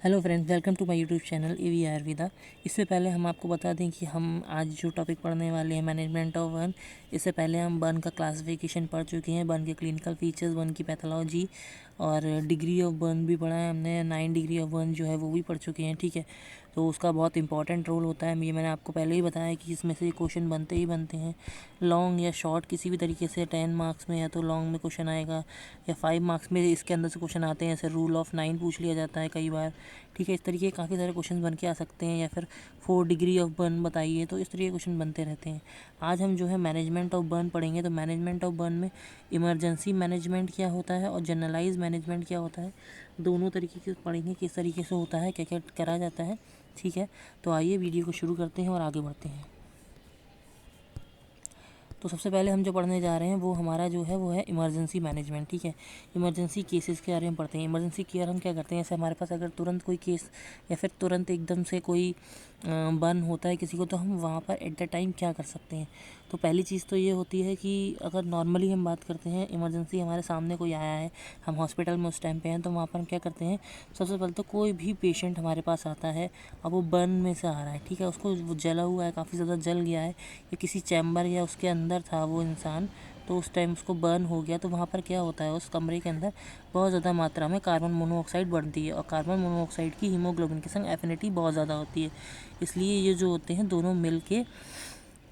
Hello friends, welcome to my YouTube channel AV Ayurveda. इससे पहले हम आपको बता दें कि हम आज जो टॉपिक पढ़ने वाले हैं मैनेजमेंट ऑफ बर्न। इससे पहले हम बर्न का क्लासिफिकेशन पढ़ चुके हैं, बर्न के क्लिनिकल फीचर्स, बर्न की पैथोलॉजी और डिग्री ऑफ बर्न भी पढ़ा है हमने। 9 डिग्री ऑफ बर्न जो है वो भी पढ़ चुके हैं, ठीक है। तो उसका बहुत इंपॉर्टेंट रोल होता है, ये मैंने आपको पहले ही बताया कि इसमें से क्वेश्चन बनते ही बनते हैं। लॉन्ग या शॉर्ट किसी भी तरीके से 10 मार्क्स में या तो लॉन्ग में क्वेश्चन आएगा या 5 मार्क्स में इसके अंदर से क्वेश्चन आते हैं। जैसे रूल ऑफ 9 पूछ लिया जाता है कई बार, ठीक है। इस तरीके के काफ़ी सारे क्वेश्चन बन के आ सकते हैं, या फिर 4 डिग्री ऑफ बर्न बताइए, तो इस तरीके के क्वेश्चन बनते रहते हैं। आज हम जो है मैनेजमेंट ऑफ बर्न पढ़ेंगे। तो मैनेजमेंट ऑफ बर्न में इमरजेंसी मैनेजमेंट क्या होता है और जनरलाइज मैनेजमेंट क्या होता है, दोनों तरीके से पढ़ेंगे, किस तरीके से होता है, क्या क्या करा जाता है, ठीक है। तो आइए वीडियो को शुरू करते हैं और आगे बढ़ते हैं। तो सबसे पहले हम जो पढ़ने जा रहे हैं वो हमारा जो है वो है इमरजेंसी मैनेजमेंट, ठीक है। इमरजेंसी केसेस के बारे में पढ़ते हैं। इमरजेंसी केयर हम क्या करते हैं, जैसे हमारे पास अगर तुरंत कोई केस या फिर तुरंत एकदम से कोई बर्न होता है किसी को, तो हम वहाँ पर एट द टाइम क्या कर सकते हैं। तो पहली चीज़ तो ये होती है कि अगर नॉर्मली हम बात करते हैं, इमरजेंसी हमारे सामने कोई आया है, हम हॉस्पिटल में उस टाइम पे हैं, तो वहाँ पर हम क्या करते हैं, सबसे पहले तो कोई भी पेशेंट हमारे पास आता है, अब वो बर्न में से आ रहा है, ठीक है, उसको वो जला हुआ है, काफ़ी ज़्यादा जल गया है, या किसी चैम्बर या उसके अंदर था वो इंसान, तो उस टाइम उसको बर्न हो गया, तो वहाँ पर क्या होता है, उस कमरे के अंदर बहुत ज़्यादा मात्रा में कार्बन मोनोऑक्साइड बढ़ती है, और कार्बन मोनोऑक्साइड की हीमोग्लोबिन के संग एफिनिटी बहुत ज़्यादा होती है। इसलिए ये जो होते हैं दोनों मिल के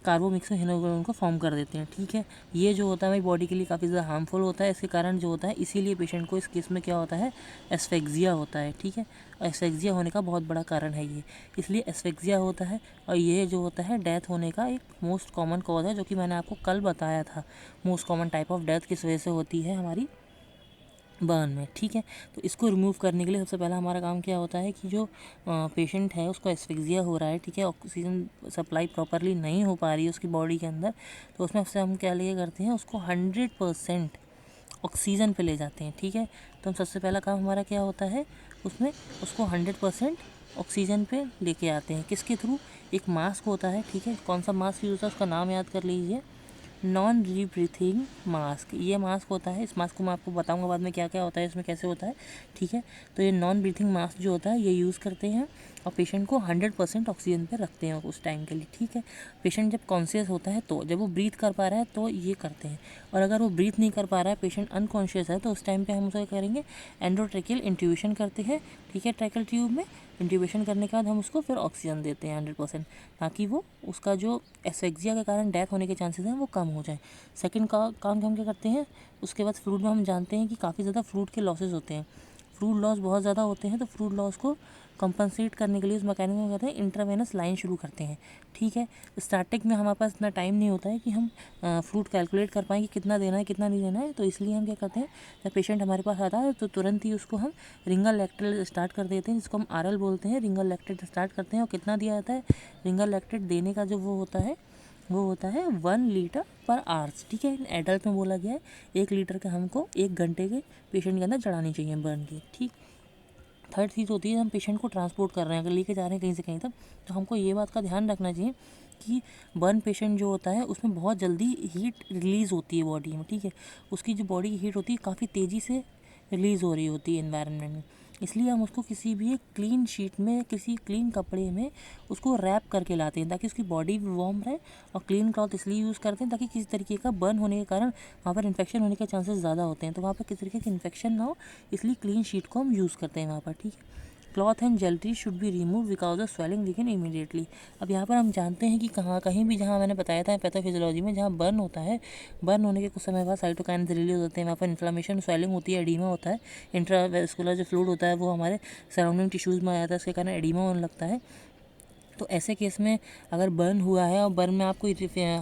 कार्बोमिक्स में हीमोग्लोबिन को फॉर्म कर देते हैं, ठीक है। ये जो होता है हमारी बॉडी के लिए काफ़ी ज़्यादा हार्मफुल होता है। इसके कारण जो होता है, इसीलिए पेशेंट को इस केस में क्या होता है, एस्फेक्सिया होता है, ठीक है। एस्फेक्सिया होने का बहुत बड़ा कारण है ये, इसलिए एस्फेक्सिया होता है। और ये जो होता है डेथ होने का एक मोस्ट कॉमन कॉज है, जो कि मैंने आपको कल बताया था। Most common type of death किस वजह से होती है हमारी बर्न में, ठीक है। तो इसको रिमूव करने के लिए सबसे पहला हमारा काम क्या होता है कि जो पेशेंट है उसको एस्फिक्सिया हो रहा है, ठीक है, ऑक्सीजन सप्लाई प्रॉपरली नहीं हो पा रही है उसकी बॉडी के अंदर, तो उसमें से हम क्या लिए करते हैं, उसको 100% ऑक्सीजन पे ले जाते हैं, ठीक है। तो हम सबसे पहला काम हमारा क्या होता है, उसमें उसको 100% ऑक्सीजन पे लेके आते हैं। किसके थ्रू, एक मास्क होता है, ठीक है। कौन सा मास्क यूज़ होता है उसका नाम याद कर लीजिए, नॉन रीब्रीथिंग मास्क। ये मास्क होता है, इस मास्क को मैं आपको बताऊंगा बाद में क्या क्या होता है इसमें, कैसे होता है, ठीक है। तो ये नॉन ब्रीथिंग मास्क जो होता है ये यूज़ करते हैं और पेशेंट को 100% ऑक्सीजन पे रखते हैं उस टाइम के लिए, ठीक है। पेशेंट जब कॉन्शियस होता है, तो जब वो ब्रीथ कर पा रहा है तो ये करते हैं, और अगर वो ब्रीथ नहीं कर पा रहा है, पेशेंट अनकॉन्शियस है, तो उस टाइम पे हम उसे करेंगे एंडोट्रेकियल इंट्यूशन करते हैं, ठीक है, ट्रैकल ट्यूब में इंट्यूबेशन करने के बाद हम उसको फिर ऑक्सीजन देते हैं 100%, ताकि वो उसका जो एस्फेक्सिया के कारण डेथ होने के चांसेस हैं वो कम हो जाए। सेकंड काम हम क्या करते हैं, उसके बाद फ्लूइड में हम जानते हैं कि काफ़ी ज़्यादा फ्लूइड के लॉसेस होते हैं, फ्लूइड लॉस बहुत ज़्यादा होते हैं, तो फ्लूइड लॉस को कंपनसेट करने के लिए उस मैकेनिज्म में कहते हैं इंट्रावेनस लाइन शुरू करते हैं, ठीक है। स्टार्टिंग में हमारे पास इतना टाइम नहीं होता है कि हम फ्लूइड कैलकुलेट कर पाएँ कि कितना देना है कितना नहीं देना है, तो इसलिए हम क्या करते हैं, जब पेशेंट हमारे पास आता है तो तुरंत ही उसको हम रिंगल लैक्टेट स्टार्ट कर देते हैं, जिसको हम आरएल बोलते हैं, रिंगल लैक्टेट स्टार्ट करते हैं। और कितना दिया जाता है, रिंगल लैक्टेट देने का जो वो होता है 1 लीटर पर आवर्स, ठीक है। एडल्ट में बोला गया है 1 लीटर का हमको 1 घंटे के पेशेंट के अंदर चढ़ानी चाहिए बर्न की, ठीक। थर्ड चीज़ होती है, हम पेशेंट को ट्रांसपोर्ट कर रहे हैं, अगर लेके जा रहे हैं कहीं से कहीं तक, तो हमको ये बात का ध्यान रखना चाहिए कि बर्न पेशेंट जो होता है उसमें बहुत जल्दी हीट रिलीज़ होती है बॉडी में, ठीक है। उसकी जो बॉडी की हीट होती है काफ़ी तेज़ी से रिलीज़ हो रही होती है एनवायरनमेंट में, इसलिए हम उसको किसी भी एक क्लीन शीट में, किसी क्लीन कपड़े में उसको रैप करके लाते हैं, ताकि उसकी बॉडी भी वार्म रहे। और क्लीन क्लॉथ इसलिए यूज़ करते हैं ताकि किसी तरीके का बर्न होने के कारण वहाँ पर इन्फेक्शन होने के चांसेस ज़्यादा होते हैं, तो वहाँ पर किसी तरीके की इन्फेक्शन ना हो, इसलिए क्लीन शीट को हम यूज़ करते हैं वहाँ पर, ठीक है। Cloth and jewellery should be remove because of swelling weaken immediately. अब यहाँ पर हम जानते हैं कि कहीं भी, जहाँ मैंने बताया था पैथोफिजियोलॉजी में, जहाँ बर्न होता है, बर्न होने के कुछ समय बाद साइटोकाइन्स रिलीज होते हैं, वहाँ पर इन्फ्लामेशन, स्वेलिंग होती है, एडीमा होता है, इंट्रावेस्कुलर जो फ्लूइड होता है वो हमारे सराउंडिंग टिश्यूज़ में आ जाता है, उसके कारण एडीमा होने लगता है। तो ऐसे केस में अगर बर्न हुआ है और बर्न में आपको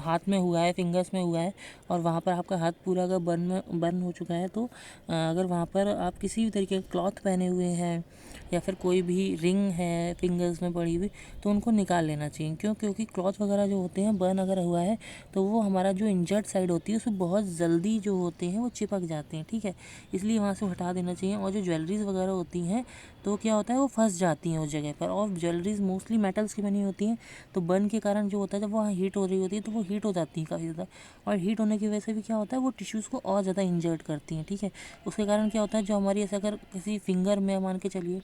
हाथ में हुआ है, फिंगर्स में हुआ है, और वहाँ पर आपका हाथ पूरा अगर बर्न हो चुका है, तो अगर वहाँ पर आप किसी भी तरीके का क्लॉथ पहने हुए हैं या फिर कोई भी रिंग है फिंगर्स में पड़ी हुई, तो उनको निकाल लेना चाहिए। क्योंकि क्लॉथ वगैरह जो होते हैं, बर्न अगर हुआ है तो वो हमारा जो इंजर्ड साइड होती है उसमें बहुत जल्दी जो होते हैं वो चिपक जाते हैं, ठीक है, इसलिए वहाँ से हटा देना चाहिए। और जो ज्वेलरीज वगैरह होती हैं, तो क्या होता है, वो फंस जाती हैं उस जगह पर, और ज्वेलरीज मोस्टली मेटल्स की बनी होती हैं, तो बर्न के कारण जो होता है, जब वहाँ हीट हो रही होती है तो वो हीट हो जाती है काफ़ी ज़्यादा, और हीट होने की वजह से भी क्या होता है, वो टिश्यूज़ को और ज़्यादा इंजर्ड करती हैं, ठीक है। उसके कारण क्या होता है, जो हमारी ऐसे अगर किसी फिंगर में मान के चलिए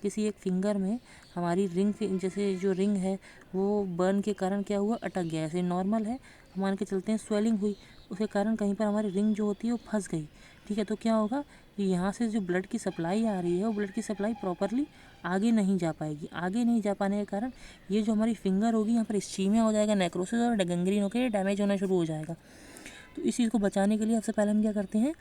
किसी एक फिंगर में हमारी रिंग, जैसे जो रिंग है वो बर्न के कारण क्या हुआ, अटक गया। ऐसे नॉर्मल है, हम मान के चलते हैं स्वेलिंग हुई, उसके कारण कहीं पर हमारी रिंग जो होती है वो फंस गई, ठीक है। तो क्या होगा, यहाँ से जो ब्लड की सप्लाई आ रही है वो ब्लड की सप्लाई प्रॉपरली आगे नहीं जा पाएगी। आगे नहीं जा पाने के कारण ये जो हमारी फिंगर होगी यहाँ पर इस्चीमिया हो जाएगा, नेक्रोसिस और गैंग्रीन होकर डैमेज होना शुरू हो जाएगा। तो इस चीज़ को बचाने के लिए सबसे पहले हम क्या करते हैं,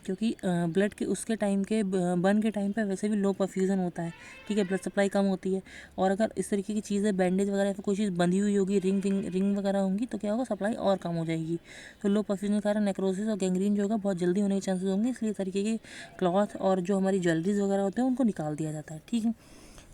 क्योंकि ब्लड के उसके टाइम के बर्न के टाइम पे वैसे भी लो परफ्यूज़न होता है, ठीक है, ब्लड सप्लाई कम होती है। और अगर इस तरीके की चीज़ें बैंडेज वगैरह या फिर कोई चीज़ बंधी हुई होगी, रिंग वगैरह होंगी, तो क्या होगा, सप्लाई और कम हो जाएगी। तो लो परफ्यूजन के कारण नेक्रोसिस और गैंग्रीन जो होगा बहुत जल्दी होने के चांसेस होंगे, इसलिए तरीके के क्लॉथ और जो हमारी ज्वेलरीज वगैरह होते हैं उनको निकाल दिया जाता है, ठीक है।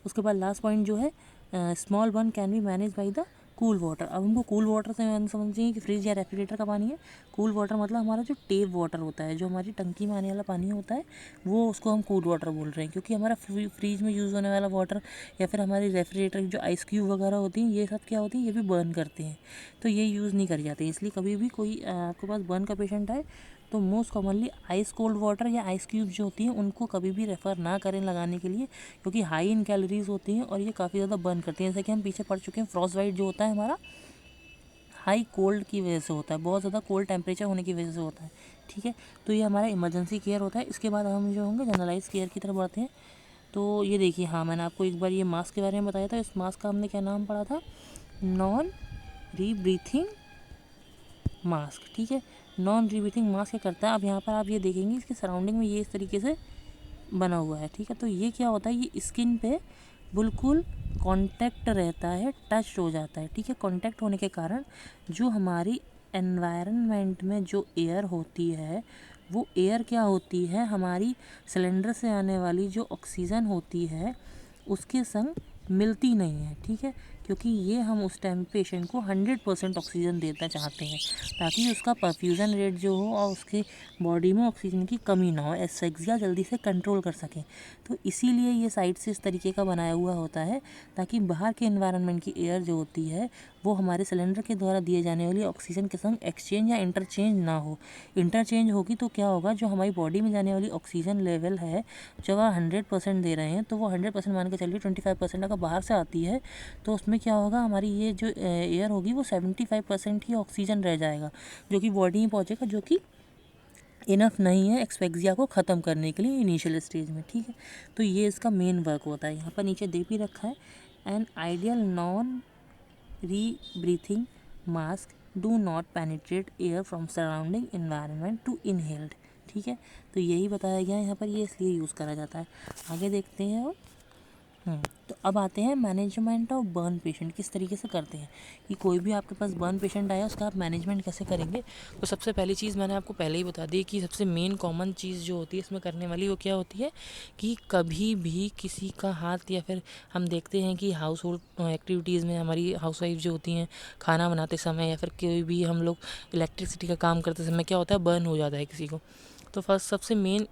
उसके बाद लास्ट पॉइंट जो है, small burn can be manage by the cool water. अब हमको कूल वाटर से समझिए कि फ्रिज या रेफ्रिजरेटर का पानी है। कूल वाटर मतलब हमारा जो टेप वाटर होता है, जो हमारी टंकी में आने वाला पानी होता है, वो उसको हम कूल वाटर बोल रहे हैं। क्योंकि हमारा फ्रिज में यूज़ होने वाला वाटर या फिर हमारी रेफ्रिजरेटर की जो आइस क्यूब वगैरह होती हैं, ये सब क्या होती है, ये भी बर्न करते हैं, तो ये यूज़ नहीं करी जाती। इसलिए कभी भी कोई आपके पास बर्न का पेशेंट आए तो most commonly ice cold water या आइस क्यूब जो होती हैं उनको कभी भी रेफ़र ना करें लगाने के लिए, क्योंकि हाई इन कैलोरीज होती हैं और ये काफ़ी ज़्यादा बर्न करती हैं। जैसे कि हम पीछे पढ़ चुके हैं, फ्रॉस्ट बाइट जो होता है हमारा हाई कोल्ड की वजह से होता है, बहुत ज़्यादा कोल्ड टेम्परेचर होने की वजह से होता है, ठीक है। तो ये हमारा इमरजेंसी केयर होता है। इसके बाद हम जो होंगे जनरलाइज केयर की तरफ बढ़ते हैं। तो ये देखिए, हाँ, मैंने आपको एक बार ये मास्क के बारे में बताया था। इस मास्क का हमने क्या नाम पढ़ा था, नॉन रीब्रीथिंग मास्क, ठीक है। नॉन रीब्रीथिंग मास्क क्या करता है, अब यहाँ पर आप ये देखेंगे इसके सराउंडिंग में ये इस तरीके से बना हुआ है, ठीक है। तो ये क्या होता है, ये स्किन पे बिल्कुल कांटेक्ट रहता है, टच हो जाता है, ठीक है। कांटेक्ट होने के कारण जो हमारी एनवायरनमेंट में जो एयर होती है, वो एयर क्या होती है, हमारी सिलेंडर से आने वाली जो ऑक्सीजन होती है उसके संग मिलती नहीं है, ठीक है। क्योंकि ये हम उस टाइम पेशेंट को 100% ऑक्सीजन देना चाहते हैं, ताकि उसका परफ्यूज़न रेट जो हो और उसके बॉडी में ऑक्सीजन की कमी ना हो, एस्फिक्सिया जल्दी से कंट्रोल कर सकें। तो इसीलिए ये साइड से इस तरीके का बनाया हुआ होता है, ताकि बाहर के एनवायरनमेंट की एयर जो होती है वो हमारे सिलेंडर के द्वारा दिए जाने वाली ऑक्सीजन के संग एक्सचेंज या इंटरचेंज ना हो। इंटरचेंज होगी तो क्या होगा, जो हमारी बॉडी में जाने वाली ऑक्सीजन लेवल है, जब आप 100% दे रहे हैं तो वो 100% मान के चलिए 25% अगर बाहर से आती है तो उसमें क्या होगा, हमारी ये जो एयर होगी वो 75% ही ऑक्सीजन रह जाएगा, जो कि बॉडी में पहुँचेगा, जो कि इनफ नहीं है एक्सपेक्सिया को ख़त्म करने के लिए इनिशियल स्टेज में, ठीक है। तो ये इसका मेन वर्क होता है। यहाँ पर नीचे दे भी रखा है, an ideal non rebreathing mask do not penetrate air from surrounding environment to inhaled, ठीक है। तो यही बताया गया है यहाँ पर, ये इसलिए यूज़ करा जाता है। आगे देखते हैं और तो अब आते हैं मैनेजमेंट ऑफ बर्न पेशेंट किस तरीके से करते हैं, कि कोई भी आपके पास बर्न पेशेंट आया उसका आप मैनेजमेंट कैसे करेंगे। तो सबसे पहली चीज़ मैंने आपको पहले ही बता दी कि सबसे मेन कॉमन चीज़ जो होती है इसमें करने वाली वो क्या होती है, कि कभी भी किसी का हाथ, या फिर हम देखते हैं कि हाउस होल्ड एक्टिविटीज़ में हमारी हाउस वाइफ जो होती हैं खाना बनाते समय या फिर कोई भी हम लोग इलेक्ट्रिसिटी का काम करते समय क्या होता है, बर्न हो जाता है किसी को। तो फर्स्ट सबसे मेन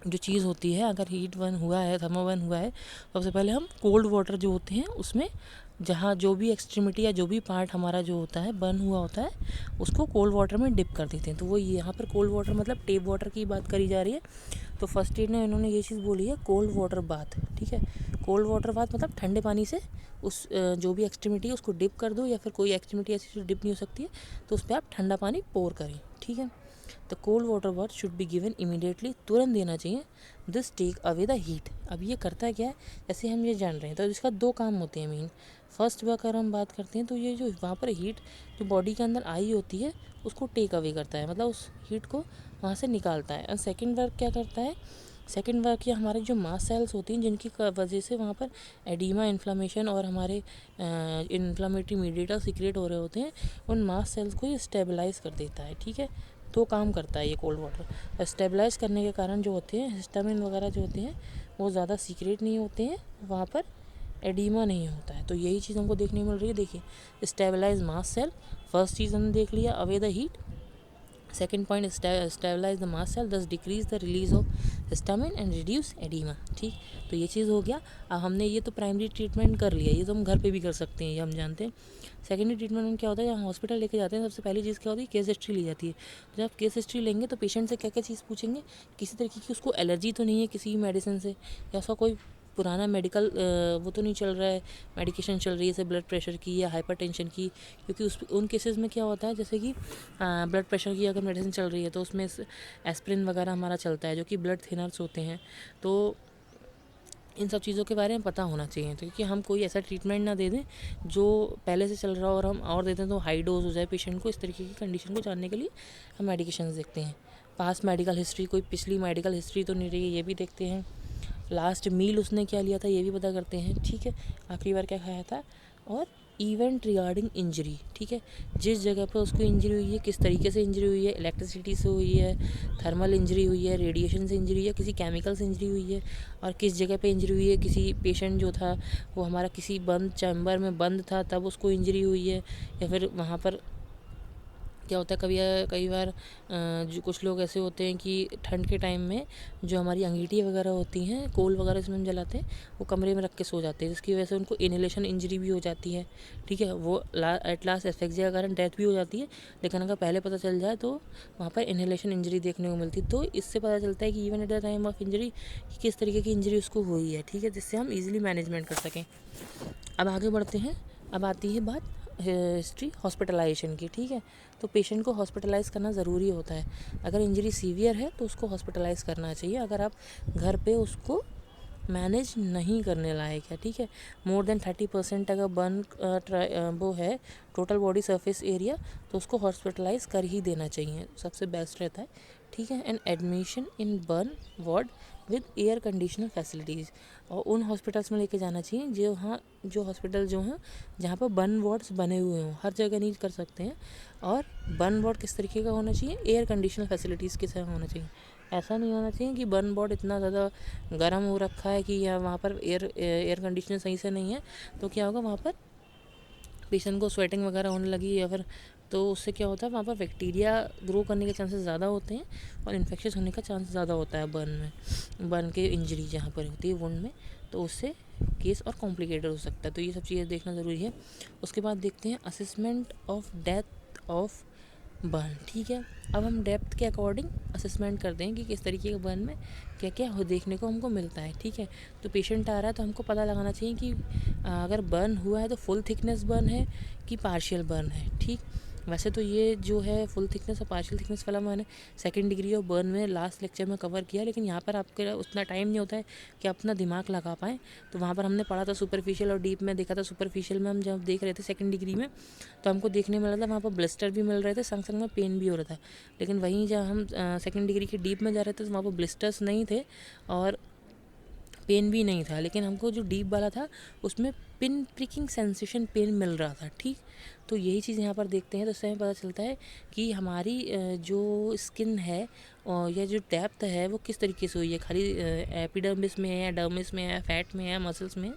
जो चीज़ होती है, अगर हीट बर्न हुआ है, थर्मो बर्न हुआ है, सबसे पहले हम कोल्ड वाटर जो होते हैं उसमें जहाँ जो भी एक्सट्रीमिटी या जो भी पार्ट हमारा जो होता है बर्न हुआ होता है उसको कोल्ड वाटर में डिप कर देते हैं। तो वो यहाँ पर कोल्ड वाटर मतलब टेप वाटर की बात करी जा रही है। तो फर्स्ट एड ने इन्होंने ये चीज़ बोली है, कोल्ड वाटर बाथ, ठीक है। कोल्ड वाटर बाथ मतलब ठंडे पानी से उस जो भी एक्सट्रीमिटी है उसको डिप कर दो, या फिर कोई एक्सट्रीमिटी ऐसी जो डिप नहीं हो सकती है तो उस पर आप ठंडा पानी पोर करें, ठीक है। The cold water bath should be given immediately, तुरंत देना चाहिए। This take away the heat. अब ये करता क्या है, जैसे हम ये जान रहे हैं, तो इसका दो काम होते हैं मेन। फर्स्ट अगर हम बात करते हैं तो ये जो वहाँ पर हीट जो बॉडी के अंदर आई होती है उसको टेक अवे करता है, मतलब उस हीट को वहाँ से निकालता है। और सेकेंड वर्क क्या करता है, सेकेंड वर्क ये हमारे जो मास सेल्स होती हैं जिनकी वजह से वहाँ पर एडिमा, इन्फ्लामेशन और हमारे इन्फ्लामेटरी मीडिएटर सीक्रेट हो रहे होते हैं, उन मास सेल्स को ये स्टेबलाइज कर देता है, ठीक है। तो काम करता है ये कोल्ड वाटर। स्टेबलाइज करने के कारण जो होते हैं हिस्टामिन वगैरह जो होते हैं वो ज़्यादा सीक्रेट नहीं होते हैं, वहाँ पर एडिमा नहीं होता है। तो यही चीज़ हमको देखने मिल रही है। देखिए, स्टेबलाइज मास सेल, फर्स्ट चीज़ हमने देख लिया, away the heat. Second point, stabilise the mass cell, thus decrease the release of histamine and reduce oedema, ठीक। तो ये चीज़ हो गया। अब हमने ये तो प्राइमरी ट्रीटमेंट कर लिया, ये तो हम घर पे भी कर सकते हैं, ये हम जानते हैं। सेकेंडरी ट्रीटमेंट में क्या होता है, जब हम हॉस्पिटल लेके जाते हैं सबसे पहली चीज़ क्या होती है, केस हिस्ट्री ली जाती है। जब आप केस हिस्ट्री लेंगे तो पेशेंट से क्या क्या चीज़ पूछेंगे, किसी तरीके की उसको एलर्जी तो नहीं है किसी मेडिसिन से, या उसका कोई पुराना मेडिकल वो तो नहीं चल रहा है, मेडिकेशन चल रही है जैसे ब्लड प्रेशर की या हाइपरटेंशन की, क्योंकि उन केसेस में क्या होता है जैसे कि ब्लड प्रेशर की अगर मेडिसिन चल रही है तो उसमें एस्पिरिन वगैरह हमारा चलता है जो कि ब्लड थिनर्स होते हैं। तो इन सब चीज़ों के बारे में पता होना चाहिए, तो क्योंकि हम कोई ऐसा ट्रीटमेंट ना दे दें जो पहले से चल रहा हो और हम और दे दें तो हाई डोज हो जाए पेशेंट को। इस तरीके की कंडीशन को जानने के लिए हम मेडिकेशन देखते हैं। पास्ट मेडिकल हिस्ट्री, कोई पिछली मेडिकल हिस्ट्री तो नहीं रही, ये भी देखते हैं। लास्ट मील उसने क्या लिया था ये भी पता करते हैं, ठीक है, आखिरी बार क्या खाया था। और इवेंट रिगार्डिंग इंजरी, ठीक है, जिस जगह पर उसको इंजरी हुई है किस तरीके से इंजरी हुई है, इलेक्ट्रिसिटी से हुई है, थर्मल इंजरी हुई है, रेडिएशन से इंजरी हुई है, किसी केमिकल से इंजरी हुई है, और किस जगह पे इंजरी हुई है। किसी पेशेंट जो था वो हमारा किसी बंद चैम्बर में बंद था तब उसको इंजरी हुई है, या फिर वहाँ पर क्या होता है कई बार जो कुछ लोग ऐसे होते हैं कि ठंड के टाइम में जो हमारी अंगीठी वगैरह होती हैं, कोल वगैरह इसमें हम जलाते हैं, वो कमरे में रख के सो जाते हैं, जिसकी वजह से उनको इनहेलेशन इंजरी भी हो जाती है, ठीक है। वो एट लास्ट एस्फिक्सिया के कारण डेथ भी हो जाती है, लेकिन अगर पहले पता चल जाए तो वहाँ पर इनहेलेशन इंजरी देखने को मिलती है। तो इससे पता चलता है कि even at the time of injury किस तरीके की इंजरी उसको हुई है, ठीक है, जिससे हम ईजिली मैनेजमेंट कर सकें। अब आगे बढ़ते हैं। अब आती है बात हिस्ट्री हॉस्पिटलाइजेशन की, ठीक है। तो पेशेंट को हॉस्पिटलाइज़ करना ज़रूरी होता है। अगर इंजरी सीवियर है तो उसको हॉस्पिटलाइज़ करना चाहिए, अगर आप घर पे उसको मैनेज नहीं करने लायक है, ठीक है। मोर देन 30% अगर बर्न वो है टोटल बॉडी सरफेस एरिया, तो उसको हॉस्पिटलाइज़ कर ही देना चाहिए, सबसे बेस्ट रहता है, ठीक है। And admission in burn ward with air conditioner facilities, और उन हॉस्पिटल्स में लेके जाना चाहिए जो हॉस्पिटल जो हैं जहाँ पर बर्न वार्ड्स बने हुए हों, हर जगह नहीं कर सकते हैं। और बर्न वार्ड किस तरीके का होना चाहिए, एयर कंडीशनर फैसिलिटीज़ के साथ होना चाहिए। ऐसा नहीं होना चाहिए कि बर्न वार्ड इतना ज़्यादा गर्म हो रखा है कि या वहाँ पर एयर कंडीशनर सही से नहीं है, तो क्या होगा वहाँ पर पेशेंट को स्वेटिंग वगैरह होने लगी, या फिर तो उससे क्या होता है वहाँ पर बैक्टीरिया ग्रो करने के चांसेस ज़्यादा होते हैं और इन्फेक्शन होने का चांस ज़्यादा होता है बर्न के इंजरी जहाँ पर होती है वुंड में, तो उससे केस और कॉम्प्लिकेटेड हो सकता है। तो ये सब चीज़ें देखना ज़रूरी है। उसके बाद देखते हैं assessment of death of burn, ठीक है। अब हम डेप्थ के अकॉर्डिंग असेसमेंट करते हैं कि किस तरीके के बर्न में क्या क्या देखने को हमको मिलता है, ठीक है। तो पेशेंट आ रहा है तो हमको पता लगाना चाहिए कि अगर बर्न हुआ है तो फुल थिकनेस बर्न है कि पार्शियल बर्न है, ठीक। वैसे तो ये जो है फुल थिकनेस और पार्शियल थिकनेस वाला मैंने सेकंड डिग्री ऑफ बर्न में लास्ट लेक्चर में कवर किया, लेकिन यहाँ पर आपके उतना टाइम नहीं होता है कि आप अपना दिमाग लगा पाएँ। तो वहाँ पर हमने पढ़ा था सुपरफिशियल और डीप में देखा था। सुपरफिशियल में हम जब देख रहे थे सेकंड डिग्री में, तो हमको देखने मिल रहा था वहाँ पर ब्लिस्टर भी मिल रहे थे, संग संग में पेन भी हो रहा था। लेकिन वहीं जब हम सेकंड डिग्री के डीप में जा रहे थे तो वहाँ पर ब्लिस्टर्स नहीं थे और पेन भी नहीं था, लेकिन हमको जो डीप वाला था उसमें पिन प्रिकिंग सेंसेशन पेन मिल रहा था, ठीक। तो यही चीज़ यहाँ पर देखते हैं तो उससे हमें पता चलता है कि हमारी जो स्किन है या जो डेप्थ है वो किस तरीके से हुई है, खाली एपिडर्मिस में है या डर्मिस में है, फैट में है, मसल्स में,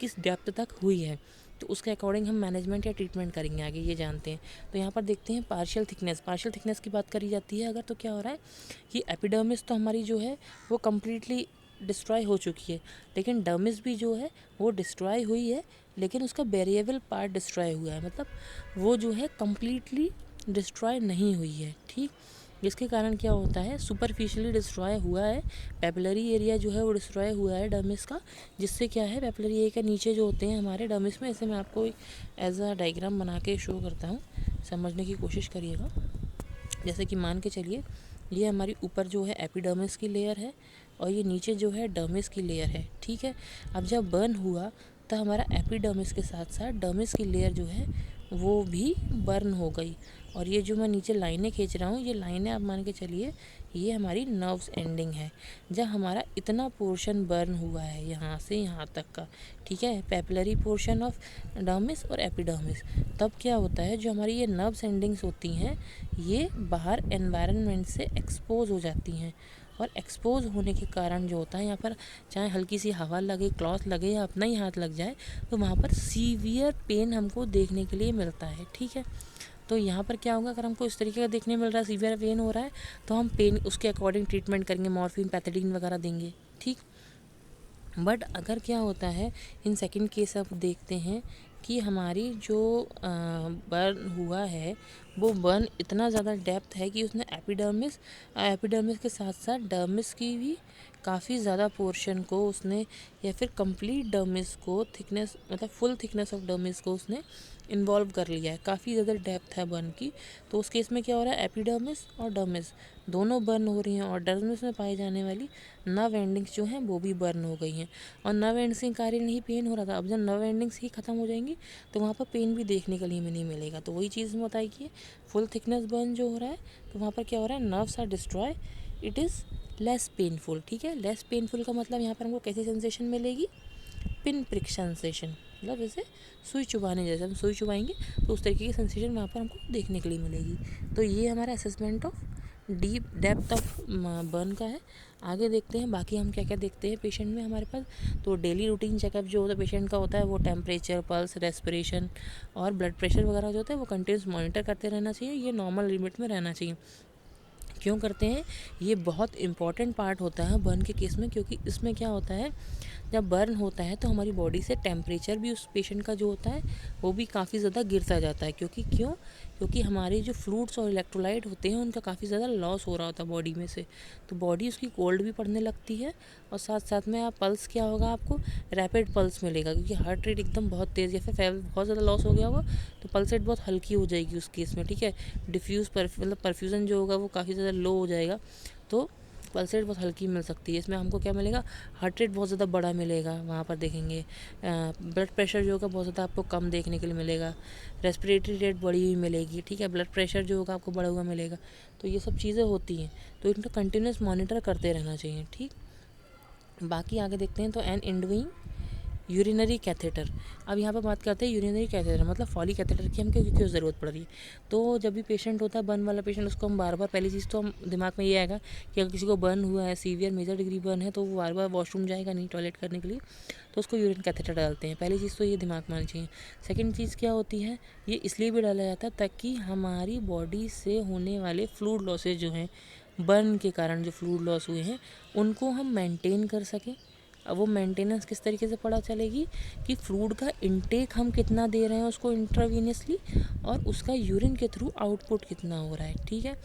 किस डेप्थ तक हुई है। तो उसके अकॉर्डिंग हम मैनेजमेंट या ट्रीटमेंट करेंगे आगे, ये जानते हैं। तो यहाँ पर देखते हैं पार्शियल थिकनेस की बात करी जाती है अगर, तो क्या हो रहा है कि एपिडर्मिस तो हमारी जो है वो कम्प्लीटली डिस्ट्रॉय हो चुकी है, लेकिन डर्मिस भी जो है वो डिस्ट्रॉय हुई है, लेकिन उसका वेरिएबल पार्ट डिस्ट्रॉय हुआ है, मतलब वो जो है कम्प्लीटली डिस्ट्रॉय नहीं हुई है, ठीक। जिसके कारण क्या होता है सुपरफिशियली डिस्ट्रॉय हुआ है, पेपिलरी एरिया जो है वो डिस्ट्रॉय हुआ है डर्मिस का, जिससे क्या है पेपिलरी एरिया के नीचे जो होते हैं हमारे डर्मिस में, इसे मैं आपको एज अ डायग्राम बना के शो करता हूँ, समझने की कोशिश करिएगा। जैसे कि मान के चलिए ये हमारी ऊपर जो है एपिडर्मिस की लेयर है और ये नीचे जो है डर्मिस की लेयर है, ठीक है। अब जब बर्न हुआ तो हमारा एपिडर्मिस के साथ साथ डर्मिस की लेयर जो है वो भी बर्न हो गई, और ये जो मैं नीचे लाइनें खींच रहा हूँ ये लाइनें आप मान के चलिए ये हमारी नर्व्स एंडिंग है। जब हमारा इतना पोर्शन बर्न हुआ है यहाँ से यहाँ तक का, ठीक है, पेपिलरी पोर्शन ऑफ डर्मिस और एपिडर्मिस, तब क्या होता है जो हमारी ये नर्व्स एंडिंग्स होती हैं ये बाहर एनवायरनमेंट से एक्सपोज हो जाती हैं, और एक्सपोज होने के कारण जो होता है यहाँ पर चाहे हल्की सी हवा लगे, क्लॉथ लगे या अपना ही हाथ लग जाए, तो वहाँ पर सीवियर पेन हमको देखने के लिए मिलता है, ठीक है। तो यहाँ पर क्या होगा अगर हमको इस तरीके का देखने मिल रहा है, सीवियर पेन हो रहा है, तो हम पेन उसके अकॉर्डिंग ट्रीटमेंट करेंगे, मॉर्फिन पैथेडीन वगैरह देंगे, ठीक। बट अगर क्या होता है इन सेकंड केस अब देखते हैं कि हमारी जो बर्न हुआ है वो बर्न इतना ज़्यादा डेप्थ है कि उसने एपिडर्मिस के साथ साथ डर्मिस की भी काफ़ी ज़्यादा पोर्शन को उसने, या फिर कंप्लीट डर्मिस को थिकनेस, मतलब फुल थिकनेस ऑफ डर्मिस को उसने इन्वॉल्व कर लिया है। काफ़ी ज़्यादा डेप्थ है बर्न की। तो उस केस में क्या हो रहा है, एपिडर्मिस और डर्मिस दोनों बर्न हो रही हैं, और डर्मिस में पाई जाने वाली नर्व एंडिंग्स जो हैं वो भी बर्न हो गई हैं। और नर्व एंडिंग्स के कारण ही पेन हो रहा था। अब जब नर्व एंडिंग्स ही ख़त्म हो जाएंगी तो वहाँ पर पेन भी देखने के लिए में नहीं मिलेगा। तो वही चीज़ में बताई कि फुल थिकनेस बर्न जो हो रहा है तो वहाँ पर क्या हो रहा है, nerves are destroy, it is less painful. ठीक है, लेस पेनफुल का मतलब यहाँ पर हमको कैसी सेंसेशन मिलेगी, पिन प्रिक सेंसेशन, मतलब जैसे सुई चुभाने, जैसे हम सुई चुभाएंगे तो उस तरीके की सेंसेशन वहाँ पर हमको देखने के लिए मिलेगी। तो ये हमारा assessment of deep depth of burn का है। आगे देखते हैं बाकी हम क्या क्या देखते हैं पेशेंट में हमारे पास। तो डेली रूटीन चेकअप जो होता है पेशेंट का होता है, वो टेम्परेचर, पल्स, रेस्पिरेशन और ब्लड प्रेशर वगैरह जो होता है वो कंटिन्यूस मॉनिटर करते रहना चाहिए। ये नॉर्मल लिमिट में रहना चाहिए। क्यों करते हैं, ये बहुत इंपॉर्टेंट पार्ट होता है बर्न के केस में, क्योंकि इसमें क्या होता है, जब बर्न होता है तो हमारी बॉडी से टेम्परेचर भी उस पेशेंट का जो होता है वो भी काफ़ी ज़्यादा गिरता जाता है। क्योंकि हमारे जो फ्लूइड्स और इलेक्ट्रोलाइट होते हैं उनका काफ़ी ज़्यादा लॉस हो रहा होता है बॉडी में से। तो बॉडी उसकी कोल्ड भी पड़ने लगती है, और साथ साथ में आप पल्स क्या होगा, आपको रैपिड पल्स मिलेगा, क्योंकि हार्ट रेट एकदम बहुत तेज़, या फिर फेल बहुत ज़्यादा लॉस हो गया होगा तो पल्स रेट बहुत हल्की हो जाएगी उस केस में। ठीक है, मतलब परफ्यूज़न जो होगा वो काफ़ी ज़्यादा लो हो जाएगा, तो पल्स रेट बहुत हल्की मिल सकती है। इसमें हमको क्या मिलेगा, हार्ट रेट बहुत ज़्यादा बड़ा मिलेगा, वहाँ पर देखेंगे ब्लड प्रेशर जो होगा बहुत ज़्यादा आपको कम देखने के लिए मिलेगा, रेस्पिरेटरी रेट बढ़ी हुई मिलेगी। ठीक है, ब्लड प्रेशर जो होगा आपको बढ़ा हुआ मिलेगा। तो ये सब चीज़ें होती हैं, तो इनका कंटिन्यूस मॉनिटर करते रहना चाहिए। ठीक, बाकी आगे देखते हैं। तो एन इंडोइंग यूरिनरी कैथेटर। अब यहाँ पर बात करते हैं यूरिनरी कैथेटर, मतलब फॉली कैथेटर की हमको क्यों ज़रूरत पड़ रही है। तो जब भी पेशेंट होता है बर्न वाला पेशेंट, उसको हम बार बार, पहली चीज़ तो हम दिमाग में ये आएगा कि अगर किसी को बर्न हुआ है, सीवियर मेजर डिग्री बर्न है, तो वो बार बार वॉशरूम जाएगा नहीं टॉयलेट करने के लिए, तो उसको यूरिन कैथेटर डालते हैं। पहली चीज़ तो ये दिमाग में आनी चाहिए। सेकेंड चीज़ क्या होती है, ये इसलिए भी डाला जाता है ताकि हमारी बॉडी से होने वाले फ्लूइड लॉसेज जो हैं, बर्न के कारण जो फ्लूइड लॉस हुए हैं, उनको हम मेंटेन कर सकें। अब वो मेंटेनेंस किस तरीके से पता चलेगी कि फ्लूइड का इनटेक हम कितना दे रहे हैं उसको इंट्रावीनियसली, और उसका यूरिन के थ्रू आउटपुट कितना हो रहा है। ठीक है,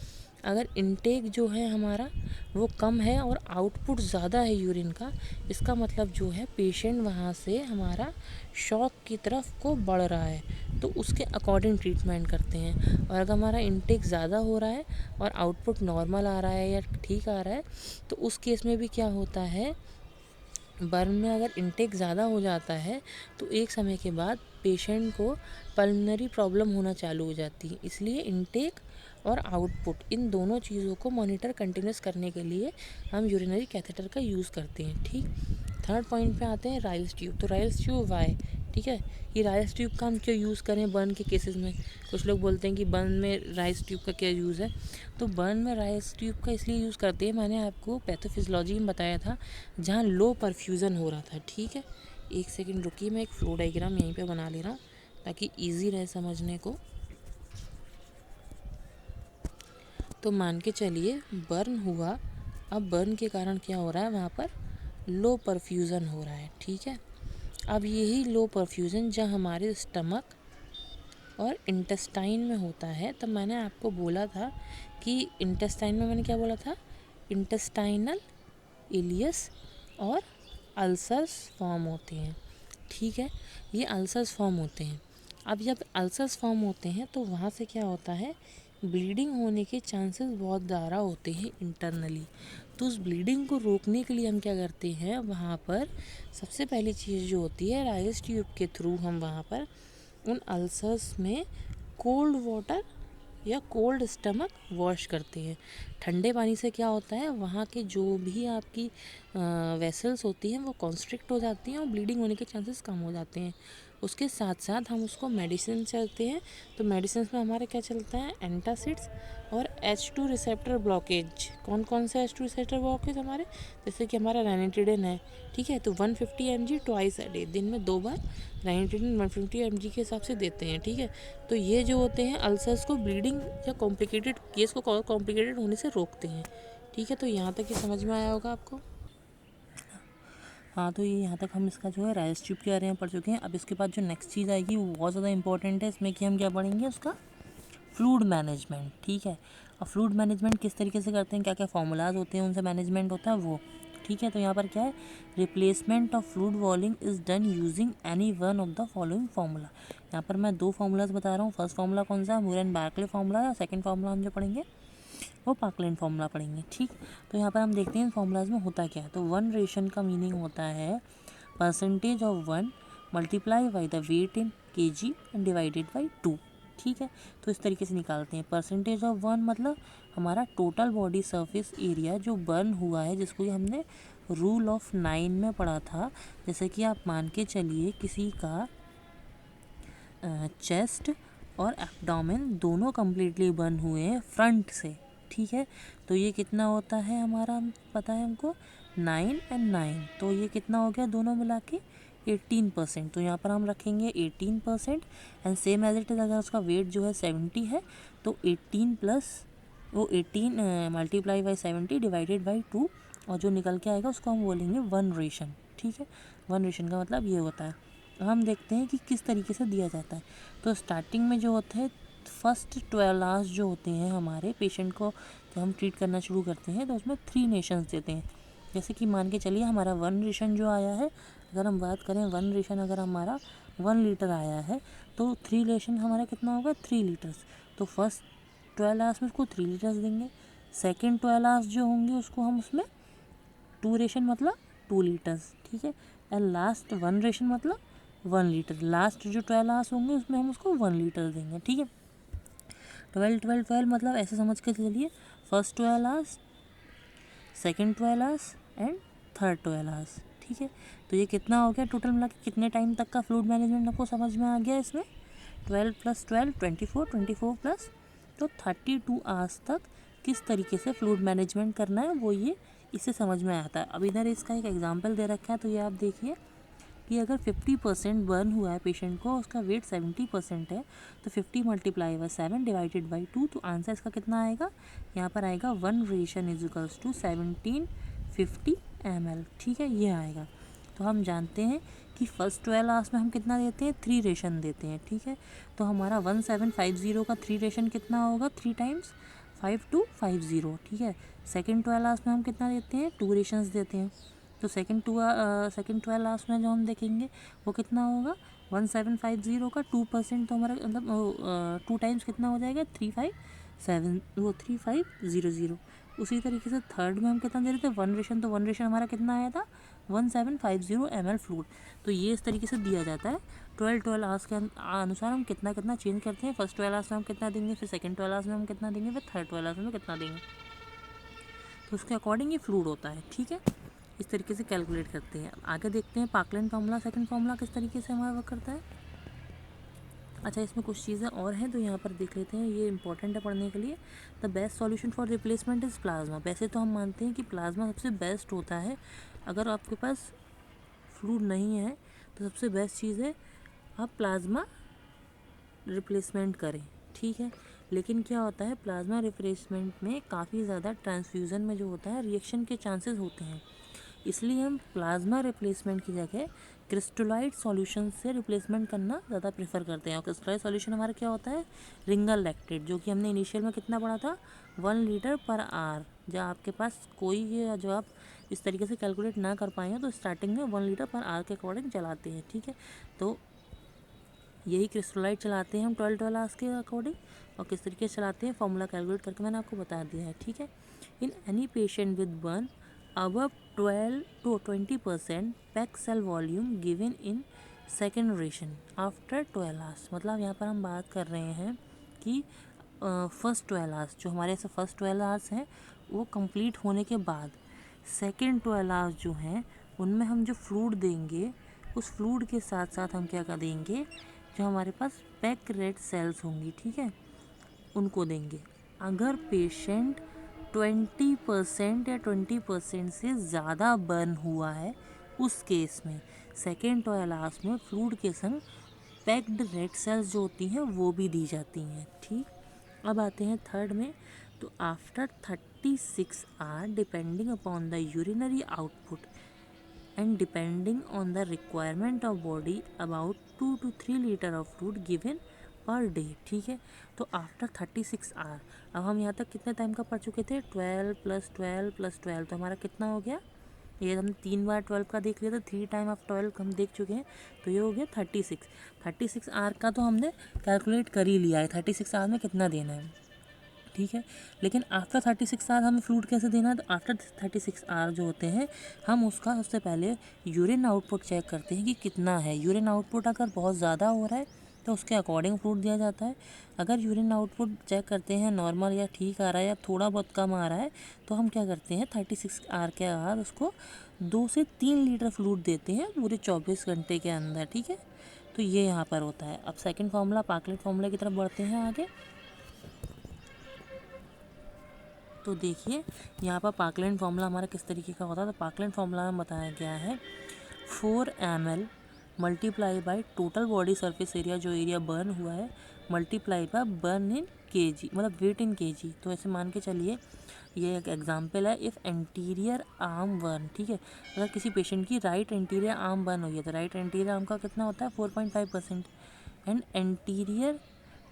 अगर इनटेक जो है हमारा वो कम है और आउटपुट ज़्यादा है यूरिन का, इसका मतलब जो है पेशेंट वहाँ से हमारा शॉक की तरफ को बढ़ रहा है, तो उसके अकॉर्डिंग ट्रीटमेंट करते हैं। और अगर हमारा इनटेक ज़्यादा हो रहा है और आउटपुट नॉर्मल आ रहा है या ठीक आ रहा है, तो उस केस में भी क्या होता है, बर्न में अगर इनटेक ज़्यादा हो जाता है तो एक समय के बाद पेशेंट को पल्मोनरी प्रॉब्लम होना चालू हो जाती है। इसलिए इनटेक और आउटपुट, इन दोनों चीज़ों को मॉनिटर कंटिन्यूस करने के लिए हम यूरिनरी कैथेटर का यूज़ करते हैं। ठीक, थर्ड पॉइंट पे आते हैं, राइल्स ट्यूब। तो राइल्स ट्यूब वाई, ठीक है, ये राइल्स ट्यूब का हम क्यों यूज़ करें बर्न के केसेस में। कुछ लोग बोलते हैं कि बर्न में राइल्स ट्यूब का क्या यूज़ है। तो बर्न में राइल्स ट्यूब का इसलिए यूज़ करते हैं, मैंने आपको पैथोफिजियोलॉजी में बताया था, जहाँ लो परफ्यूज़न हो रहा था। ठीक है, एक सेकंड रुकिए, मैं एक फ्लो डायग्राम यहीं पे बना ले रहा हूँ ताकि ईजी रहे समझने को। तो मान के चलिए बर्न हुआ, अब बर्न के कारण क्या हो रहा है, वहाँ पर लो परफ्यूज़न हो रहा है। ठीक है, अब यही लो परफ्यूज़न जब हमारे स्टमक और इंटेस्टाइन में होता है, तब मैंने आपको बोला था कि इंटेस्टाइन में मैंने क्या बोला था, इंटेस्टाइनल इलियस और अल्सर्स फॉर्म होते हैं। ठीक है, ये अल्सर्स फॉर्म होते हैं। अब जब अल्सर्स फॉर्म होते हैं तो वहाँ से क्या होता है, ब्लीडिंग होने के चांसेस बहुत ज़्यादा होते हैं इंटरनली। तो उस ब्लीडिंग को रोकने के लिए हम क्या करते हैं, वहाँ पर सबसे पहली चीज़ जो होती है, राइस ट्यूब के थ्रू हम वहाँ पर उन अल्सर्स में कोल्ड वाटर या कोल्ड स्टमक वॉश करते हैं। ठंडे पानी से क्या होता है, वहाँ के जो भी आपकी वेसल्स होती हैं वो कॉन्स्ट्रिक्ट हो जाती हैं और ब्लीडिंग होने के चांसेस कम हो जाते हैं। उसके साथ साथ हम उसको मेडिसिन चलते हैं, तो मेडिसिन में हमारे क्या चलता है, एंटासिड्स और H2 रिसेप्टर ब्लॉकेज। कौन कौन से H2 रिसेप्टर ब्लॉकेज हमारे, जैसे कि हमारा रैनिटिडिन है। ठीक है, तो 150 mg ट्वाइस अ डे, दिन में 2 बार रैनिटिडिन 150 mg के हिसाब से देते हैं। ठीक है, तो ये जो होते हैं अल्सर्स को ब्लीडिंग या कॉम्प्लिकेटेड केस को कॉम्प्लिकेटेड होने से रोकते हैं। ठीक है, तो यहाँ तक ये समझ में आया होगा आपको। हाँ, तो ये यहाँ तक हम इसका जो है राइस ट्यूब के बारे में पढ़ चुके हैं। अब इसके बाद जो नेक्स्ट चीज़ आएगी वो बहुत ज़्यादा इंपॉर्टेंट है इसमें, कि हम क्या पढ़ेंगे, उसका फ्लूइड मैनेजमेंट, ठीक है। अब फ्लूइड मैनेजमेंट किस तरीके से करते हैं, क्या क्या फॉर्मूलाज होते हैं उनसे मैनेजमेंट होता है वो, ठीक है। तो यहाँ पर क्या है, replacement of fluid volume is done using any one of the following formula. यहाँ पर मैं 2 फार्मूलाज बता रहा हूँ। फर्स्ट फार्मूला कौन सा है, मूर एंड बार्कले फार्मूला, या सेकंड फार्मूला हम जो पढ़ेंगे वो पार्कले फार्मूला पढ़ेंगे, ठीक। तो यहाँ पर हम देखते हैं फार्मूलाज में होता क्या है। तो 1 रेशन का मीनिंग होता है percentage of 1 multiply by the weight in KG and divided by 2, ठीक है। तो इस तरीके से निकालते हैं। परसेंटेज ऑफ 1 मतलब हमारा टोटल बॉडी सरफेस एरिया जो बर्न हुआ है, जिसको कि हमने रूल ऑफ 9 में पढ़ा था। जैसे कि आप मान के चलिए किसी का चेस्ट और एब्डोमेन दोनों कम्प्लीटली बर्न हुए हैं फ्रंट से, ठीक है। तो ये कितना होता है हमारा, पता है हमको 9 एंड 9, तो ये कितना हो गया दोनों मिला के 18%। तो यहाँ पर हम रखेंगे 18% and same as it is, अगर उसका वेट जो है 70 है तो 18 प्लस वो 18 मल्टीप्लाई बाई 70 डिवाइडेड बाई 2, और जो निकल के आएगा उसको हम बोलेंगे 1 रेशन, ठीक है। 1 रेशन का मतलब ये होता है। हम देखते हैं कि किस तरीके से दिया जाता है। तो स्टार्टिंग में जो होता है फर्स्ट 12 आवर्स जो होते हैं हमारे पेशेंट को, जब हम ट्रीट करना शुरू करते हैं तो उसमें 3 नेशंस देते हैं। जैसे कि मान के चलिए हमारा 1 रेशन जो आया है, अगर हम बात करें 1 रेशन अगर हमारा 1 लीटर आया है तो 3 रेशन हमारा कितना होगा 3 लीटर्स। तो फर्स्ट 12 आवर्स में उसको 3 लीटर्स देंगे। सेकेंड 12 आवर्स जो होंगे उसको हम उसमें 2 रेशन मतलब 2 लीटर्स, ठीक है। एंड लास्ट 1 रेशन मतलब 1 लीटर। लास्ट जो 12 आवर्स होंगे उसमें हम उसको 1 लीटर देंगे, ठीक है। 12 मतलब ऐसे समझ के चलिए, first 12 hours, second 12 hours and third 12 hours, ठीक है। तो ये कितना हो गया टोटल मिला के, कितने टाइम तक का फ्लूइड मैनेजमेंट आपको समझ में आ गया इसमें। 12 + 12 24 प्लस, तो 32 आवर्स तक किस तरीके से फ्लूइड मैनेजमेंट करना है वो ये इससे समझ में आता है। अब इधर इसका एक एग्जांपल दे रखा है, तो ये आप देखिए कि अगर 50% बर्न हुआ है पेशेंट को, उसका वेट 70% है, तो 50 मल्टीप्लाई बाई 7 डिवाइडेड बाई 2, तो आंसर इसका कितना आएगा, यहाँ पर आएगा 1 ration is equals to 1750 ml, ठीक है, ये आएगा। तो हम जानते हैं कि फर्स्ट 12 आवर्स में हम कितना देते हैं 3 रेशन देते हैं, ठीक है। तो हमारा 1750 का 3 रेशन कितना होगा 3 टाइम्स 5250, ठीक है। सेकेंड 12 आवर्स में हम कितना देते हैं 2 रेशंस देते हैं। तो सेकेंड 12 आवर्स में जो हम देखेंगे वो कितना होगा 1750 का 2%, तो हमारा मतलब 2 टाइम्स कितना हो जाएगा 357, वो 3500। उसी तरीके से थर्ड में हम कितना दे रहे थे 1 रेशन, तो 1 रेशन हमारा कितना आया था 1750 ml फ्लूइड। तो ये इस तरीके से दिया जाता है। 12 आवर्स के अनुसार हम कितना कितना चेंज करते हैं। फर्स्ट 12 आवर्स में हम कितना देंगे, फिर सेकंड 12 आवर्स में हम कितना देंगे, फिर थर्ड 12 आवर्स में कितना देंगे, तो उसके अकॉर्डिंग ये फ्लूइड होता है, ठीक है। इस तरीके से कैलकुलेट करते हैं। आगे देखते हैं पार्कले फार्मूला, सेकंड फार्मूला किस तरीके से हमारा वर्क करता है। अच्छा, इसमें कुछ चीज़ें और हैं तो यहाँ पर देख लेते हैं, ये इंपॉर्टेंट है पढ़ने के लिए। The best solution for replacement is plasma. वैसे तो हम मानते हैं कि प्लाज्मा सबसे बेस्ट होता है। अगर आपके पास फ्लूइड नहीं है तो सबसे बेस्ट चीज़ है आप प्लाज्मा रिप्लेसमेंट करें, ठीक है। लेकिन क्या होता है प्लाज्मा रिप्लेसमेंट में काफ़ी ज़्यादा ट्रांसफ्यूज़न में जो होता है रिएक्शन के चांसेस होते हैं, इसलिए हम प्लाज्मा रिप्लेसमेंट की जगह क्रिस्टलाइट सॉल्यूशन से रिप्लेसमेंट करना ज़्यादा प्रेफर करते हैं। और क्रिस्टलाइट सॉल्यूशन हमारा क्या होता है रिंगल लैक्टेट, जो कि हमने इनिशियल में कितना पढ़ा था 1 लीटर पर आवर। जब आपके पास कोई ये जो आप इस तरीके से कैलकुलेट ना कर पाए हैं तो स्टार्टिंग में 1 लीटर पर आवर के अकॉर्डिंग चलाते हैं, ठीक है। तो यही क्रिस्टलाइट चलाते हैं हम 12 आवर्स के अकॉर्डिंग। और किस तरीके से चलाते हैं फॉर्मूला कैलकुलेट करके मैंने आपको बता दिया है, ठीक है। In any patient with burn above 12 to 20% pack cell volume given in second ration after 12 hours. मतलब यहाँ पर हम बात कर रहे हैं कि फर्स्ट 12 आवर्स जो हमारे ऐसे फर्स्ट 12 आवर्स हैं वो कंप्लीट होने के बाद सेकेंड 12 आवर्स जो हैं उनमें हम जो फ्लूइड देंगे उस फ्लूइड के साथ साथ हम क्या कर देंगे, जो हमारे पास पैक रेड सेल्स होंगी, ठीक है, उनको देंगे। अगर पेशेंट 20% या 20% से ज़्यादा बर्न हुआ है उस केस में सेकेंड 12 आवर्स में फ्लूइड के संग पैक्ड रेड सेल्स जो होती हैं वो भी दी जाती हैं, ठीक। अब आते हैं थर्ड में। तो after 36 hour depending upon the urinary output and depending on the requirement of body about 2 to 3 liter of fluid given per day, ठीक है। तो आफ्टर 36 आवर, अब हम यहाँ तक कितने टाइम का पढ़ चुके थे, 12 + 12 + 12, तो हमारा कितना हो गया, ये हमने 3 बार 12 का देख लिया, तो 3 टाइम ऑफ 12 हम देख चुके हैं, तो ये हो गया 36 आवर का, तो हमने कैलकुलेट कर ही लिया है 36 आवर में कितना देना है, ठीक है। लेकिन आफ्टर 36 आवर हमें फ्लूइड कैसे देना है, तो आफ्टर 36 आवर जो होते हैं, हम उसका सबसे पहले यूरिन आउटपुट चेक करते हैं कि कितना है। यूरिन आउटपुट अगर बहुत ज़्यादा हो रहा है तो उसके अकॉर्डिंग फ्लूइड दिया जाता है। अगर यूरिन आउटपुट चेक करते हैं नॉर्मल या ठीक आ रहा है या थोड़ा बहुत कम आ रहा है, तो हम क्या करते हैं 36 आवर के बाद उसको 2 से 3 लीटर फ्लूइड देते हैं पूरे 24 घंटे के अंदर, ठीक है। तो ये यहाँ पर होता है। अब सेकेंड फार्मूला, पार्कलेट फार्मूला की तरफ बढ़ते हैं आगे। तो देखिए यहाँ पर पार्कलैंड फार्मूला हमारा किस तरीके का होता है, तो पार्कलैंड फार्मूला में बताया गया है 4 ml multiply by total body surface area, जो एरिया बर्न हुआ है, multiply by burn in KG, मतलब वेट इन केजी। तो ऐसे मान के चलिए, ये एक एग्जांपल है, इफ़ एंटीरियर आर्म बर्न, ठीक है। अगर किसी पेशेंट की राइट एंटीरियर आर्म बर्न हुई है, तो राइट एंटीरियर आर्म का कितना होता है 4.5%, एंड एंटीरियर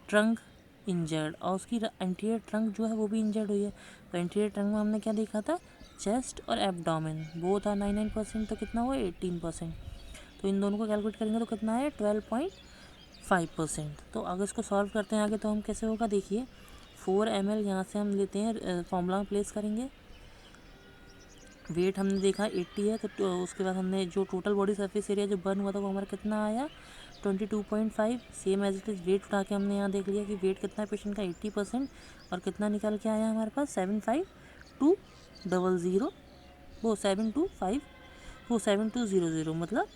ट्रंक इंजर्ड, और उसकी एंटीरियर ट्रंक जो है वो भी इंजर्ड हुई है। तो एंटीरियर ट्रंक में हमने क्या देखा था, चेस्ट और एब्डोमेन वो था 9%, तो कितना हुआ 18%। तो इन दोनों को कैलकुलेट करेंगे तो कितना है 12.5%। तो अगर इसको सॉल्व करते हैं आगे, तो हम कैसे होगा, देखिए 4 ml यहाँ से हम लेते हैं, फॉर्मूला में प्लेस करेंगे। वेट हमने देखा 80 है, तो उसके बाद हमने जो टोटल बॉडी सरफेस एरिया जो बर्न हुआ था वो हमारा कितना आया 22.5। Same as it is weight उठा के हमने यहाँ देख लिया कि वेट कितना है पेशेंट का 80%, और कितना निकल के आया हमारे पास 75200, वो 7200, मतलब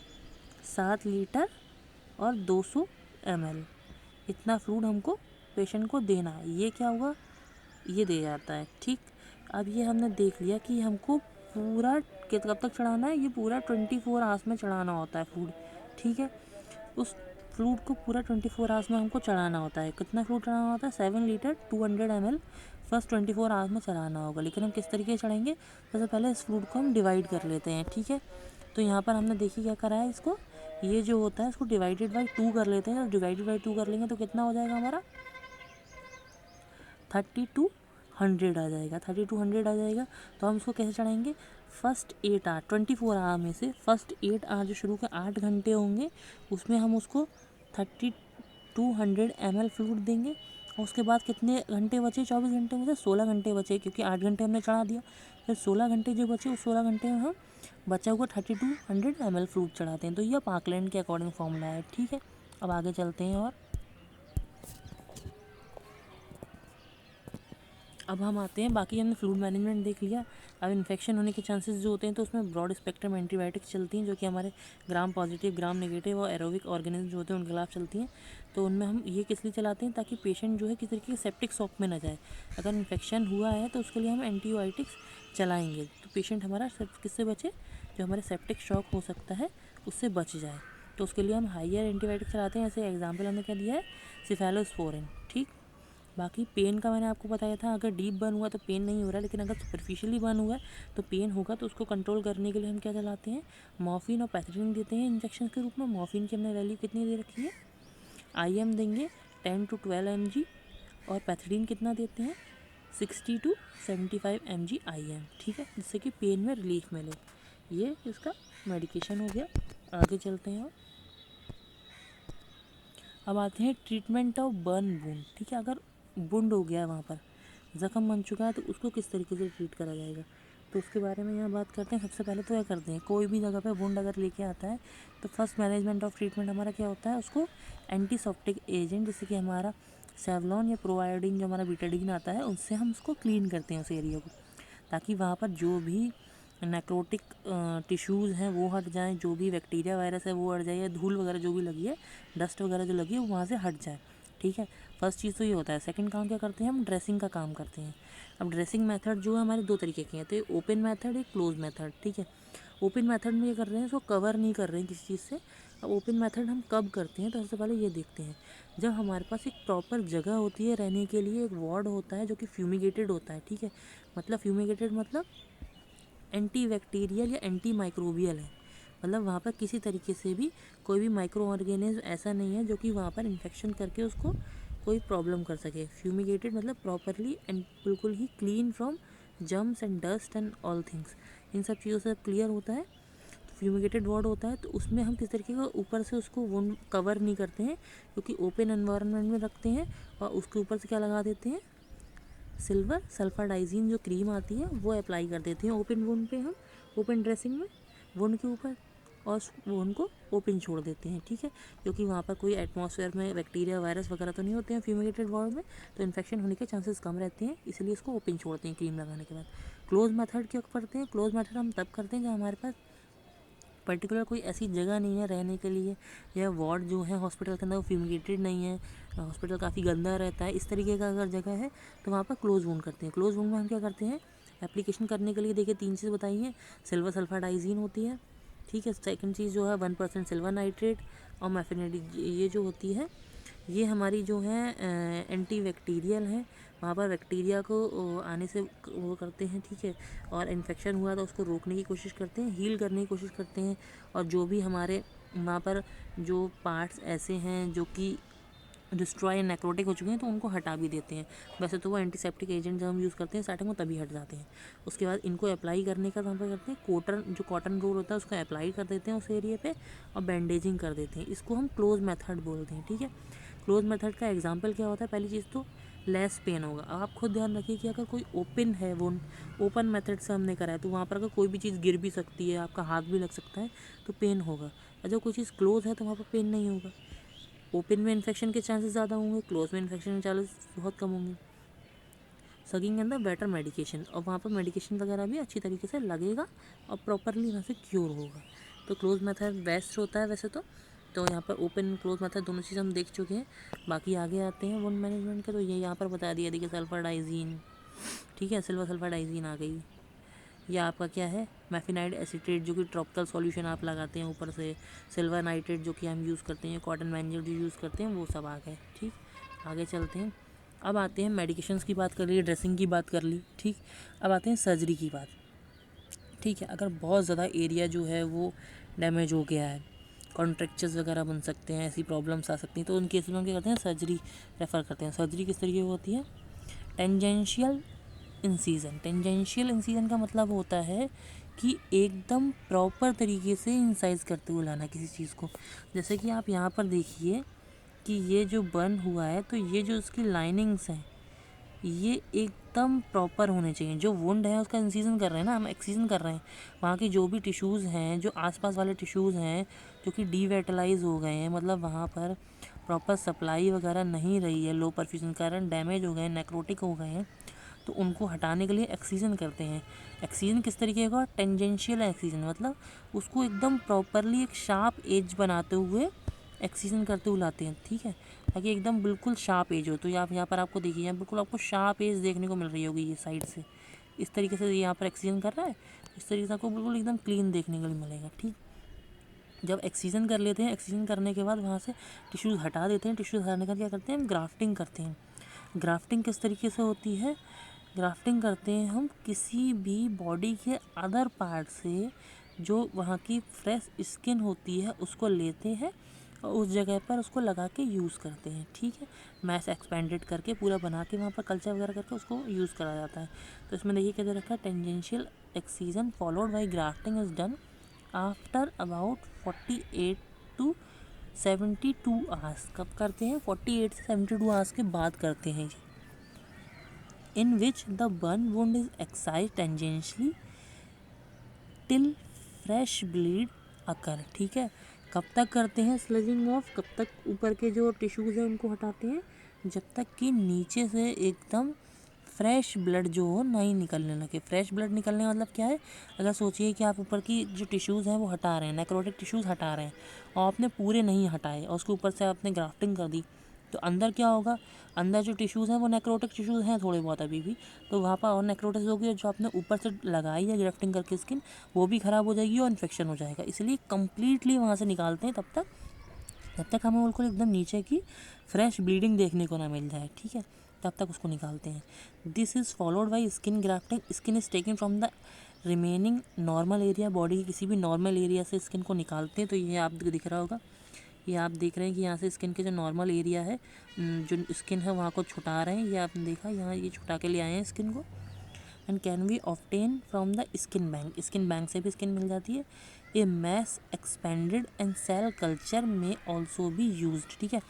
7 लीटर और 200 ml, इतना फ्लूइड हमको पेशेंट को देना है। ये क्या हुआ, ये दे जाता है, ठीक। अब ये हमने देख लिया कि हमको पूरा कब तक चढ़ाना है, ये पूरा 24 आवर्स में चढ़ाना होता है फ्लूइड, ठीक है। उस फ्लूइड को पूरा 24 आवर्स में हमको चढ़ाना होता है। कितना फ्लूइड चढ़ाना होता है 7 लीटर 200 ml फर्स्ट 24 आवर्स में चढ़ाना होगा। लेकिन हम किस तरीके से चढ़ाएंगे, सबसे पहले इस फ्लूइड को हम डिवाइड कर लेते हैं, ठीक है। तो यहाँ पर हमने देखिए क्या करा है, इसको ये जो होता है इसको डिवाइडेड बाई 2 कर लेते हैं। डिवाइडेड बाई 2 कर लेंगे तो कितना हो जाएगा हमारा 3200 आ जाएगा, 3200 आ जाएगा। तो हम इसको कैसे चढ़ाएंगे, फर्स्ट 8 आवर 24 आवर में से फर्स्ट 8 आवर जो शुरू के 8 घंटे होंगे, उसमें हम उसको 3200 ml फ्लूइड देंगे। और उसके बाद कितने घंटे बचे, 24 घंटे में से 16 घंटे बचे, क्योंकि 8 घंटे हमने चढ़ा दिया। फिर 16 घंटे जो बचे, उस 16 घंटे में हम बचा हुआ 3200 ml फ्लूइड चढ़ाते हैं। तो यह पार्कलैंड के अकॉर्डिंग फॉर्मूला है, ठीक है। अब आगे चलते हैं, और अब हम आते हैं, बाकी हमने फ्लूइड मैनेजमेंट देख लिया। अब इन्फेक्शन होने के चांसेस जो होते हैं, तो उसमें ब्रॉड स्पेक्ट्रम एंटीबायोटिक्स चलती हैं, जो कि हमारे ग्राम पॉजिटिव, ग्राम नेगेटिव और एरोबिक ऑर्गेनिज्म जो होते हैं उनके खिलाफ चलती हैं। तो उनमें हम ये किस लिए चलाते हैं, ताकि पेशेंट जो है किसी तरीके के सेप्टिक शॉक में ना जाए। अगर इन्फेक्शन हुआ है तो उसके लिए हम एंटीबायोटिक्स चलाएँगे, तो पेशेंट हमारा किससे बचे, जो हमारे सेप्टिक शॉक हो सकता है उससे बच जाए। तो उसके लिए हम हाइयर एंटीबायोटिक्स चलाते हैं। ऐसे एग्जाम्पल हमने क्या दिया है, सिफेलोस्पोरिन, ठीक। बाकी पेन का मैंने आपको बताया था, अगर डीप बर्न हुआ तो पेन नहीं हो रहा है, लेकिन अगर सुपरफिशियली बर्न हुआ है तो पेन होगा। तो उसको कंट्रोल करने के लिए हम क्या चलाते हैं, मॉर्फिन और पैथेडीन देते हैं इंजेक्शन के रूप में। मॉर्फिन की हमने वैल्यू कितनी दे रखी है, IM देंगे 10 to 12 mg, और पैथेडीन कितना देते हैं 60 to 75 mg IM, ठीक है, जिससे कि पेन में रिलीफ मिले। ये इसका मेडिकेशन हो गया। आगे चलते हैं, और अब आते हैं ट्रीटमेंट ऑफ बर्न वुंड, ठीक है। अगर वुंड हो गया है, वहाँ पर ज़ख़म बन चुका है, तो उसको किस तरीके से ट्रीट करा जाएगा, तो उसके बारे में यहाँ बात करते हैं। सबसे पहले तो क्या करते हैं, कोई भी जगह पे वुंड अगर लेके आता है, तो फर्स्ट मैनेजमेंट ऑफ ट्रीटमेंट हमारा क्या होता है, उसको एंटीसेप्टिक एजेंट, जैसे कि हमारा सेवलॉन या प्रोवायोडीन, जो हमारा बीटाडीन आता है, उससे हम उसको क्लीन करते हैं उस एरिया को, ताकि वहाँ पर जो भी नेक्रोटिक टिश्यूज़ हैं वो हट जाएँ, जो भी बैक्टीरिया वायरस है वो हट जाए, या धूल वगैरह जो भी लगी है, डस्ट वगैरह जो लगी है वो वहाँ से हट जाए, ठीक है। फर्स्ट चीज़ तो ये होता है। सेकंड काम क्या करते हैं, हम ड्रेसिंग का काम करते हैं। अब ड्रेसिंग मेथड जो है हमारे 2 तरीके के हैं, तो एक ओपन मेथड, एक क्लोज मेथड, ठीक है। ओपन मेथड में ये कर रहे हैं, इसको कवर नहीं कर रहे हैं किसी चीज़ से। अब ओपन मेथड हम कब करते हैं, तो सबसे पहले ये देखते हैं, जब हमारे पास एक प्रॉपर जगह होती है रहने के लिए, एक वार्ड होता है जो कि फ्यूमिगेटेड होता है, ठीक है। मतलब फ्यूमिगेटेड मतलब एंटी बैक्टीरियल या एंटी माइक्रोबियल है। मतलब वहाँ पर किसी तरीके से भी कोई भी माइक्रो ऑर्गेनिज्म ऐसा नहीं है जो कि वहाँ पर इन्फेक्शन करके उसको कोई प्रॉब्लम कर सके। फ्यूमिगेटेड मतलब प्रॉपरली एंड बिल्कुल ही clean from germs and dust and all things. इन सब चीज़ों से क्लियर होता है। फ्यूमिगेटेड वार्ड होता है तो उसमें हम किस तरीके का ऊपर से उसको वुंड कवर नहीं करते हैं, क्योंकि ओपन एनवायरनमेंट में रखते हैं और उसके ऊपर से क्या लगा देते हैं, सिल्वर सल्फाडाइजीन जो क्रीम आती है वो अप्लाई कर देते हैं ओपन वुंड पे। हम ओपन ड्रेसिंग में वुंड के ऊपर और वुंड को ओपन छोड़ देते हैं, ठीक है, क्योंकि वहाँ पर कोई एटमॉस्फेयर में बैक्टीरिया वायरस वगैरह तो नहीं होते हैं फ्यूमिगेटेड वार्ड में, तो इन्फेक्शन होने के चांसेस कम रहते हैं, इसलिए इसको ओपन छोड़ते हैं क्रीम लगाने के बाद। क्लोज मेथड क्यों करते हैं? क्लोज मेथड हम तब करते हैं जब हमारे पास पर्टिकुलर कोई ऐसी जगह नहीं है रहने के लिए, या वार्ड जो है हॉस्पिटल के अंदर वो फ्यूमिगेटेड नहीं है, हॉस्पिटल काफ़ी गंदा रहता है, इस तरीके का अगर जगह है तो वहाँ पर क्लोज वुंड करते हैं। क्लोज वुंड में हम क्या करते हैं, एप्लीकेशन करने के लिए देखिए 3 चीज़ बताई हैं। सिल्वर सल्फाडाइजीन होती है, ठीक है। सेकंड चीज़ जो है 1% सिल्वर नाइट्रेट और मैफिनेट, ये जो होती है ये हमारी जो है एंटी बैक्टीरियल है, वहाँ पर बैक्टीरिया को आने से वो करते हैं, ठीक है, और इन्फेक्शन हुआ तो उसको रोकने की कोशिश करते हैं, हील करने की कोशिश करते हैं, और जो भी हमारे वहाँ पर जो पार्ट्स ऐसे हैं जो कि डिस्ट्रॉय एंड नेक्रोटिक हो चुके हैं तो उनको हटा भी देते हैं। वैसे तो वो एंटीसेप्टिक एजेंट जब हम यूज़ करते हैं स्टार्टिंग में तभी हट जाते हैं। उसके बाद इनको अप्लाई करने का हम क्या करते हैं, कॉटन रोल होता है उसको अप्लाई कर देते हैं उस एरिया पे और बैंडेजिंग कर देते हैं। इसको हम क्लोज मेथड बोलते हैं, ठीक है। क्लोज मेथड का एग्जाम्पल क्या होता है, पहली चीज़ तो लेस पेन होगा। अब आप खुद ध्यान रखिए कि अगर कोई ओपन है, वो ओपन मेथड से हमने करा है तो वहाँ पर अगर कोई भी चीज़ गिर भी सकती है, आपका हाथ भी लग सकता है तो पेन होगा। और जब कोई चीज़ क्लोज है तो वहाँ पर पेन नहीं होगा। ओपन में इन्फेक्शन के चांसेस ज़्यादा होंगे, क्लोज में इन्फेक्शन के चांसेस बहुत कम होंगे। सगिंग के अंदर बेटर मेडिकेशन, और वहाँ पर मेडिकेशन वगैरह भी अच्छी तरीके से लगेगा और प्रॉपरली वहाँ से क्योर होगा। तो क्लोज मेथड बेस्ट होता है वैसे तो यहाँ पर ओपन क्लोज मेथड दोनों चीज़ हम देख चुके हैं। बाकी आगे आते हैं वुंड मैनेजमेंट के, तो ये यहाँ पर बता दिया देखिए सल्फाडाइजीन, ठीक है, सिल्वर सल्फाडाइजीन आ गई। या आपका क्या है, मैफिनाइड एसिटेट जो कि ट्रॉपिकल सॉल्यूशन आप लगाते हैं ऊपर से, सिल्वर नाइट्रेट जो कि हम यूज़ करते हैं, कॉटन मैंजर जो यूज़ करते हैं, वो सब आ गए, ठीक। आगे चलते हैं। अब आते हैं मेडिकेशंस की बात कर ली, ड्रेसिंग की बात कर ली, ठीक। अब आते हैं सर्जरी की बात, ठीक है। अगर बहुत ज़्यादा एरिया जो है वो डैमेज हो गया है, कॉन्ट्रैक्चर्स वगैरह बन सकते हैं, ऐसी प्रॉब्लम्स आ सकती हैं, तो उन केस में हम क्या करते हैं, सर्जरी रेफ़र करते हैं। सर्जरी किस तरीके की होती है, टेंजेंशियल इंसीजन। टेंजेंशियल इंसीजन का मतलब होता है कि एकदम प्रॉपर तरीके से इंसाइज करते हुए लाना किसी चीज़ को। जैसे कि आप यहाँ पर देखिए कि ये जो बर्न हुआ है तो ये जो उसकी लाइनिंग्स हैं ये एकदम प्रॉपर होने चाहिए। जो वुंड है उसका इंसीजन कर रहे हैं ना, हम एक्सीजन कर रहे हैं, वहाँ की जो भी टिश्यूज़ हैं, जो आसपास वाले टिश्यूज़ हैं जो कि डीवेटलाइज हो गए हैं, मतलब वहाँ पर प्रॉपर सप्लाई वगैरह नहीं रही है, लो परफ्यूजन कारण डैमेज हो गए हैं, नेक्रोटिक हो गए हैं, तो उनको हटाने के लिए एक्सीजन करते हैं। एक्सीजन किस तरीके का, टेंजेंशियल एक्सीजन, मतलब उसको एकदम प्रॉपरली एक शार्प एज बनाते हुए एक्सीजन करते हुए लाते हैं, ठीक है, ताकि एकदम बिल्कुल शार्प एज हो। तो यहाँ पर आपको देखिए, यहाँ बिल्कुल आपको शार्प एज देखने को मिल रही होगी ये साइड से, इस तरीके से यहाँ पर एक्सीजन कर रहा है, इस तरीके से आपको बिल्कुल एकदम क्लीन देखने को मिलेगा, ठीक। जब एक्सीजन कर लेते हैं, एक्सीजन करने के बाद वहाँ से टिश्यूज़ हटा देते हैं। टिश्यूज़ हटाने का क्या करते हैं, हम ग्राफ्टिंग करते हैं। ग्राफ्टिंग किस तरीके से होती है, ग्राफ्टिंग करते हैं हम किसी भी बॉडी के अदर पार्ट से जो वहाँ की फ्रेश स्किन होती है उसको लेते हैं और उस जगह पर उसको लगा के यूज़ करते हैं, ठीक है। मैस एक्सपेंडेड करके पूरा बना के वहाँ पर कल्चर वगैरह करके उसको यूज़ करा जाता है। तो इसमें देखिए क्या दे रखा है, tangential excision followed by grafting is done after about 48 to 72 hours. कब करते हैं, 48 से 72 आवर्स के बाद करते हैं, in which the burn wound is excised tangentially till fresh bleed occur, ठीक है। कब तक करते हैं स्लजिंग ऑफ, कब तक ऊपर के जो टिश्यूज़ हैं उनको हटाते हैं, जब तक कि नीचे से एकदम फ्रेश ब्लड जो हो नहीं निकलने लगे। फ्रेश ब्लड निकलने का मतलब क्या है, अगर सोचिए कि आप ऊपर की जो टिश्यूज़ हैं वो हटा रहे हैं, नेक्रोटिक टिश्यूज़ हटा रहे हैं और आपने पूरे नहीं हटाए और उसके ऊपर से आपने ग्राफ्टिंग कर दी, तो अंदर क्या होगा, अंदर जो टिश्यूज़ हैं वो नेक्रोटिक टिश्यूज़ हैं थोड़े बहुत अभी भी, तो वहाँ पर और नेक्रोटिस होगी और जो आपने ऊपर से लगाई है ग्राफ्टिंग करके स्किन वो भी ख़राब हो जाएगी और इन्फेक्शन हो जाएगा। इसलिए कम्प्लीटली वहाँ से निकालते हैं तब तक हमें बिल्कुल एकदम नीचे की फ्रेश ब्लीडिंग देखने को ना मिल जाए, ठीक है, तब तक उसको निकालते हैं। This is followed by skin grafting. Skin is taken from the remaining normal area, body के किसी भी नॉर्मल एरिया से स्किन को निकालते हैं। तो ये आप दिख रहा होगा, ये आप देख रहे हैं कि यहाँ से स्किन के जो नॉर्मल एरिया है, जो स्किन है वहाँ को छुटा रहे हैं। ये आपने देखा, यहाँ ये छुटा के ले आए हैं स्किन को। And can we obtain from the skin bank, skin bank से भी स्किन मिल जाती है। A mesh expanded and cell culture में ऑल्सो भी यूज्ड, ठीक है।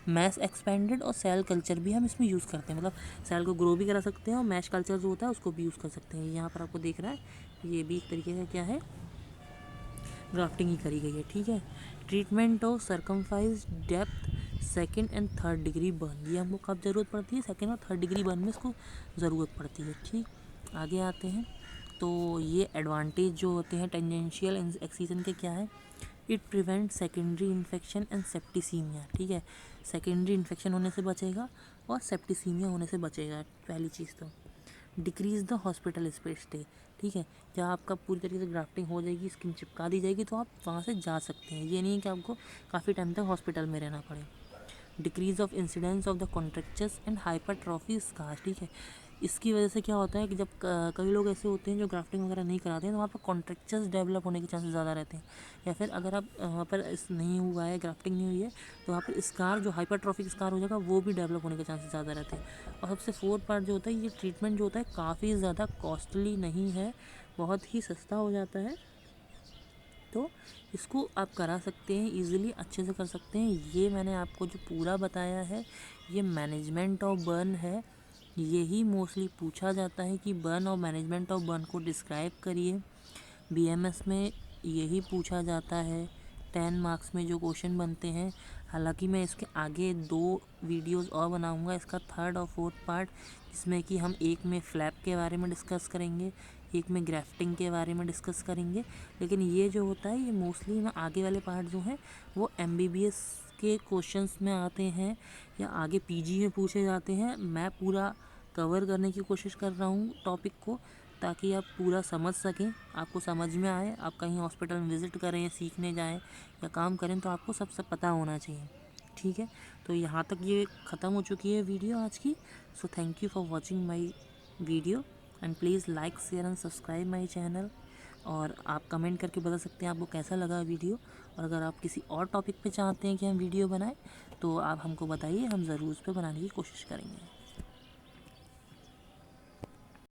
मैस एक्सपेंडेड और सेल कल्चर भी हम इसमें यूज़ करते हैं, मतलब सेल को ग्रो भी करा सकते हैं और मैश कल्चर जो होता है उसको भी यूज़ कर सकते हैं। यहाँ पर आपको देख रहा है, ये भी एक तरीके का क्या है, ग्राफ्टिंग ही करी गई है, ठीक है। Treatment of circumferential depth second and third degree burn, ये हमको कब ज़रूरत पड़ती है, सेकेंड और थर्ड डिग्री बर्न में इसको ज़रूरत पड़ती है, ठीक। आगे आते हैं, तो ये एडवांटेज जो होते हैं टेंजेंशियल एक्सीजन के क्या है, it prevent secondary infection and septicaemia, ठीक है। सेकेंडरी इन्फेक्शन होने से बचेगा और सेप्टिसीमिया होने से बचेगा, पहली चीज़। तो डिक्रीज़ द हॉस्पिटल स्टे, ठीक है। जब आपका पूरी तरीके से ग्राफ्टिंग हो जाएगी, स्किन चिपका दी जाएगी, तो आप वहाँ से जा सकते हैं। ये नहीं है कि आपको काफ़ी टाइम तक हॉस्पिटल में रहना पड़े। Decrease of incidence of the contractures and hypertrophy scars, ठीक है। इसकी वजह से क्या होता है कि जब कई लोग ऐसे होते हैं जो ग्राफ्टिंग वगैरह नहीं कराते हैं, तो वहाँ पर कॉन्ट्रेक्चर्स डेवलप होने के चांसेस ज़्यादा रहते हैं। या फिर अगर आप वहाँ पर नहीं हुआ है, ग्राफ्टिंग नहीं हुई है, तो वहाँ पर स्कार जो हाइपरट्रॉफिक स्कार हो जाएगा वो भी डेवलप होने के चांसेस ज़्यादा रहते हैं। और सबसे फोर्थ पार्ट जो होता है, ये ट्रीटमेंट जो होता है काफ़ी ज़्यादा कॉस्टली नहीं है, बहुत ही सस्ता हो जाता है। तो इसको आप करा सकते हैं, इजीली अच्छे से कर सकते हैं। ये मैंने आपको जो पूरा बताया है, ये मैनेजमेंट ऑफ बर्न है। यही मोस्टली पूछा जाता है कि बर्न और मैनेजमेंट ऑफ बर्न को डिस्क्राइब करिए। बीएमएस में यही पूछा जाता है 10 मार्क्स में जो क्वेश्चन बनते हैं। हालांकि मैं इसके आगे 2 वीडियोस और बनाऊंगा, इसका थर्ड और फोर्थ पार्ट, जिसमें कि हम एक में फ्लैप के बारे में डिस्कस करेंगे, एक में ग्राफ्टिंग के बारे में डिस्कस करेंगे। लेकिन ये जो होता है, ये मोस्टली में आगे वाले पार्ट जो हैं वो एमबीबीएस के क्वेश्चंस में आते हैं या आगे पीजी में पूछे जाते हैं। मैं पूरा कवर करने की कोशिश कर रहा हूँ टॉपिक को, ताकि आप पूरा समझ सकें, आपको समझ में आए। आप कहीं हॉस्पिटल में विज़िट करें या सीखने जाएं या काम करें, तो आपको सब पता होना चाहिए, ठीक है। तो यहाँ तक ये ख़त्म हो चुकी है वीडियो आज की। So thank you for watching my video and please like share and subscribe my channel. और आप कमेंट करके बता सकते हैं आपको कैसा लगा वीडियो। और अगर आप किसी और टॉपिक पे चाहते हैं कि हम वीडियो बनाएं, तो आप हमको बताइए, हम ज़रूर उस पर बनाने की कोशिश करेंगे।